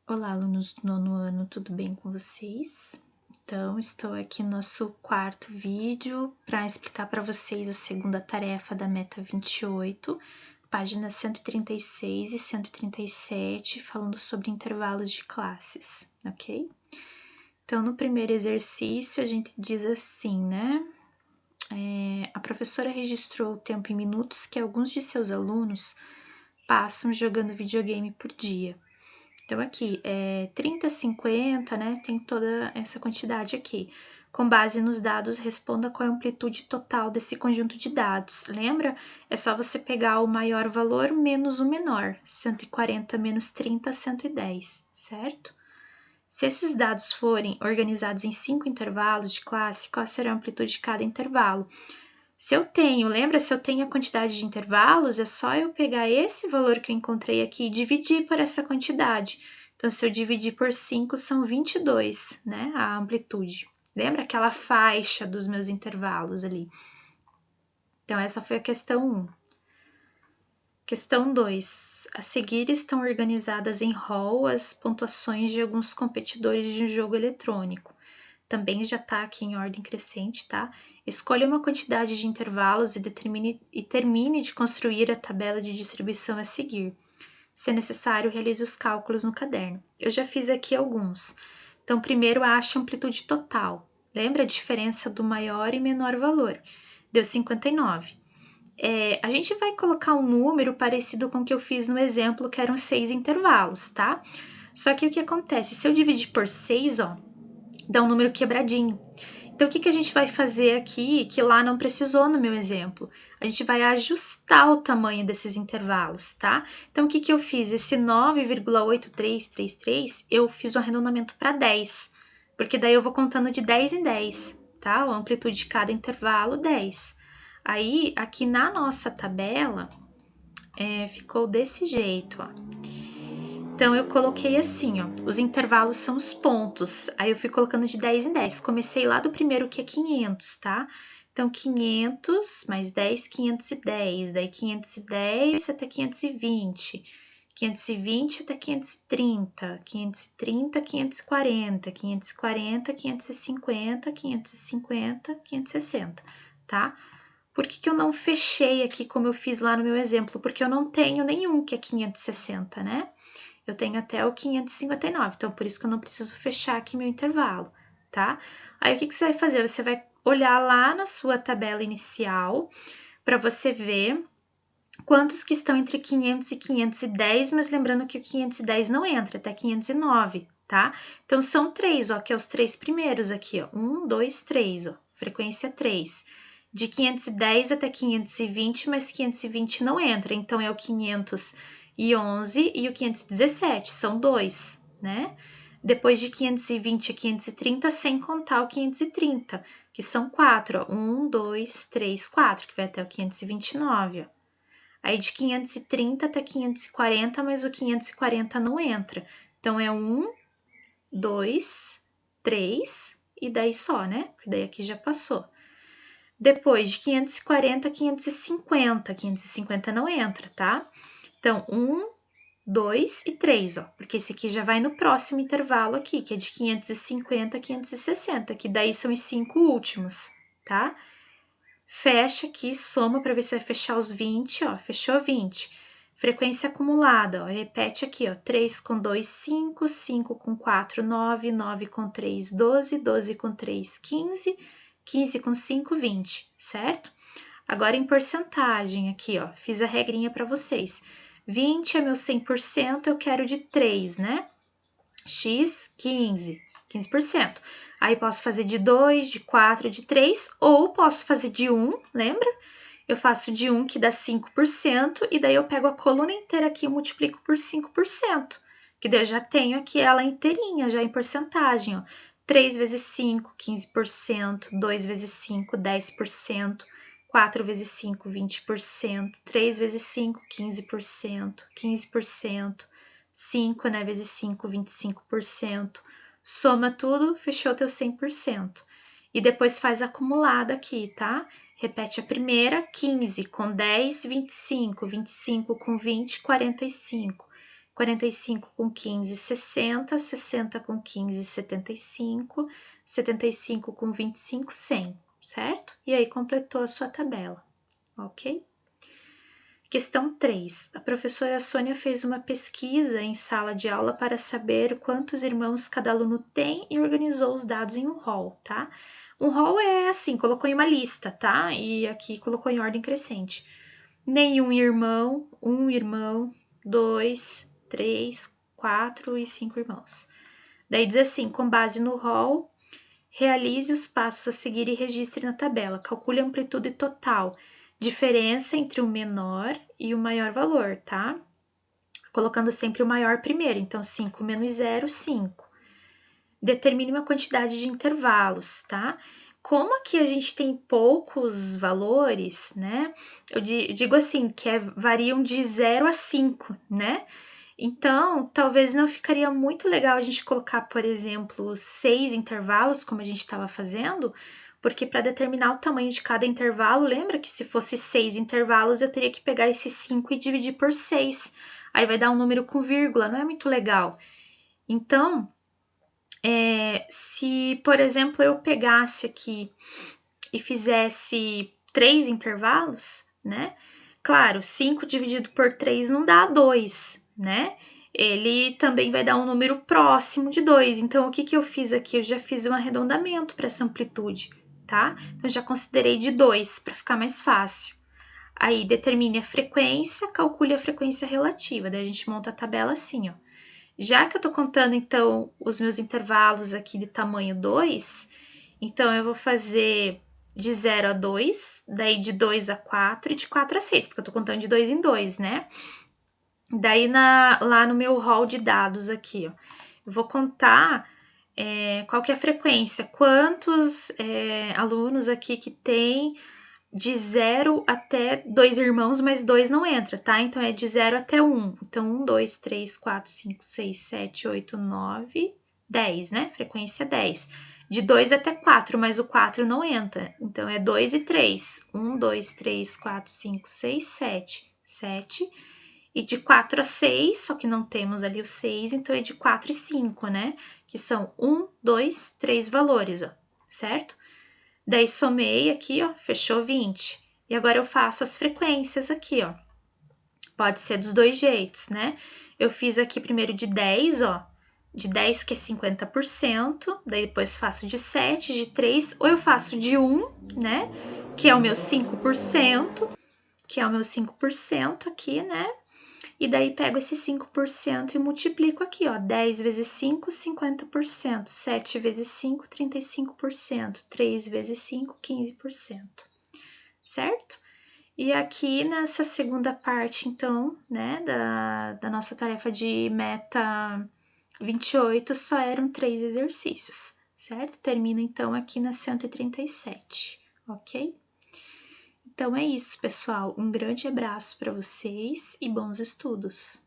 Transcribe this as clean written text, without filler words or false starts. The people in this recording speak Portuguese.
Olá, alunos do nono ano, tudo bem com vocês? Então, estou aqui no nosso quarto vídeo para explicar para vocês a segunda tarefa da Meta 28, páginas 136 e 137, falando sobre intervalos de classes, ok? Então, no primeiro exercício, a gente diz assim, né? A professora registrou o tempo em minutos que alguns de seus alunos passam jogando videogame por dia. Então, aqui, 30, 50, né? Tem toda essa quantidade aqui. Com base nos dados, responda qual é a amplitude total desse conjunto de dados. Lembra? É só você pegar o maior valor menos o menor. 140 menos 30, 110, certo? Se esses dados forem organizados em 5 intervalos de classe, qual será a amplitude de cada intervalo? Lembra? Se eu tenho a quantidade de intervalos, é só eu pegar esse valor que eu encontrei aqui e dividir por essa quantidade. Então, se eu dividir por 5, são 22, né? A amplitude. Lembra aquela faixa dos meus intervalos ali? Então, essa foi a questão 1. Questão 2. A seguir estão organizadas em rol as pontuações de alguns competidores de um jogo eletrônico. Também já está aqui em ordem crescente, tá? Escolha uma quantidade de intervalos e termine de construir a tabela de distribuição a seguir. Se é necessário, realize os cálculos no caderno. Eu já fiz aqui alguns. Então, primeiro, ache a amplitude total. Lembra a diferença do maior e menor valor? Deu 59. A gente vai colocar um número parecido com o que eu fiz no exemplo, que eram 6 intervalos, tá? Só que o que acontece? Se eu dividir por 6, ó, dá um número quebradinho. Então, o que a gente vai fazer aqui, que lá não precisou no meu exemplo? A gente vai ajustar o tamanho desses intervalos, tá? Então, o que eu fiz? Esse 9,8333, eu fiz o arredondamento para 10, porque daí eu vou contando de 10 em 10, tá? A amplitude de cada intervalo, 10. Aí, aqui na nossa tabela, ficou desse jeito, ó. Então, eu coloquei assim, ó, os intervalos são os pontos, aí eu fui colocando de 10 em 10, comecei lá do primeiro que é 500, tá? Então, 500 mais 10, 510, daí 510 até 520, 520 até 530, 530, 540, 540, 550, 550, 560, tá? Por que eu não fechei aqui como eu fiz lá no meu exemplo? Porque eu não tenho nenhum que é 560, né? Eu tenho até o 559, então por isso que eu não preciso fechar aqui meu intervalo, tá? Aí o que você vai fazer? Você vai olhar lá na sua tabela inicial para você ver quantos que estão entre 500 e 510, mas lembrando que o 510 não entra, até 509, tá? Então são 3, ó, que é os 3 primeiros aqui, ó. 1, 2, 3, ó, frequência 3. De 510 até 520, mas 520 não entra, então é o 511 e o 517, são 2, né? Depois de 520 a 530, sem contar o 530, que são 4, ó. 1, 2, 3, 4, que vai até o 529, ó. Aí de 530 até 540, mas o 540 não entra. Então é 1, 2, 3 e daí só, né? Porque daí aqui já passou. Depois de 540 a 550, 550 não entra, tá? Então 1, 2 e 3, ó, porque esse aqui já vai no próximo intervalo aqui, que é de 550 a 560, que daí são os 5 últimos, tá? Fecha aqui, soma para ver se vai fechar os 20, ó, fechou 20. Frequência acumulada, ó, repete aqui, ó, 3 com 2, 5, 5 com 4, 9, 9 com 3, 12, 12 com 3, 15, 15 com 5, 20, certo? Agora em porcentagem aqui, ó, fiz a regrinha para vocês. 20 é meu 100%, eu quero de 3, né? X, 15, 15%. Aí posso fazer de 2, de 4, de 3, ou posso fazer de 1, lembra? Eu faço de 1 que dá 5%, e daí eu pego a coluna inteira aqui e multiplico por 5%, que daí eu já tenho aqui ela inteirinha, já em porcentagem, ó. 3 vezes 5, 15%, 2 vezes 5, 10%, 4 vezes 5, 20%, 3 vezes 5, 15%, 15%, 5, né, vezes 5, 25%. Soma tudo, fechou teu 100%. E depois faz acumulada aqui, tá? Repete a primeira, 15 com 10, 25, 25 com 20, 45. 45 com 15, 60, 60 com 15, 75, 75 com 25, 100, certo? E aí completou a sua tabela, ok? Questão 3. A professora Sônia fez uma pesquisa em sala de aula para saber quantos irmãos cada aluno tem e organizou os dados em um rol, tá? Um rol é assim, colocou em uma lista, tá? E aqui colocou em ordem crescente. Nenhum irmão, um irmão, 2, 3, 4 e 5 irmãos. Daí diz assim, com base no rol, realize os passos a seguir e registre na tabela. Calcule a amplitude total, diferença entre o menor e o maior valor, tá? Colocando sempre o maior primeiro, então 5 menos 0, 5. Determine uma quantidade de intervalos, tá? Como aqui a gente tem poucos valores, né? Eu digo assim, que variam de 0 a 5, né? Então, talvez não ficaria muito legal a gente colocar, por exemplo, 6 intervalos, como a gente estava fazendo, porque para determinar o tamanho de cada intervalo, lembra que se fosse 6 intervalos, eu teria que pegar esses 5 e dividir por 6. Aí vai dar um número com vírgula, não é muito legal. Então, se, por exemplo, eu pegasse aqui e fizesse 3 intervalos, né? Claro, 5 dividido por 3 não dá 2, né? Ele também vai dar um número próximo de 2. Então, o que eu fiz aqui? Eu já fiz um arredondamento para essa amplitude, tá? Então, já considerei de 2 para ficar mais fácil. Aí, determine a frequência, calcule a frequência relativa. Daí, a gente monta a tabela assim, ó. Já que eu tô contando, então, os meus intervalos aqui de tamanho 2, então eu vou fazer de 0 a 2, daí de 2 a 4 e de 4 a 6, porque eu tô contando de 2 em 2, né? Daí lá no meu hall de dados aqui, ó, eu vou contar qual que é a frequência, quantos alunos aqui que tem de 0 até 2 irmãos, mas 2 não entra, tá? Então, é de 0 até 1. Então, 1, 2, 3, 4, 5, 6, 7, 8, 9, 10, né? Frequência 10. De 2 até 4, mas o 4 não entra. Então, é 2 e 3. 1, 2, 3, 4, 5, 6, 7. 7. E de 4 a 6, só que não temos ali o 6, então é de 4 e 5, né? Que são 1, 2, 3 valores, ó, certo? Daí somei aqui, ó, fechou 20. E agora eu faço as frequências aqui, ó. Pode ser dos dois jeitos, né? Eu fiz aqui primeiro de 10, ó. De 10 que é 50%, daí depois faço de 7, de 3, ou eu faço de 1, né? Que é o meu 5%, que é o meu 5% aqui, né? E daí pego esse 5% e multiplico aqui, ó. 10 vezes 5, 50%. 7 vezes 5, 35%. 3 vezes 5, 15%. Certo? E aqui nessa segunda parte, então, né, da nossa tarefa de meta 28, só eram 3 exercícios, certo? Termina então aqui na 137, ok? Então é isso, pessoal. Um grande abraço para vocês e bons estudos!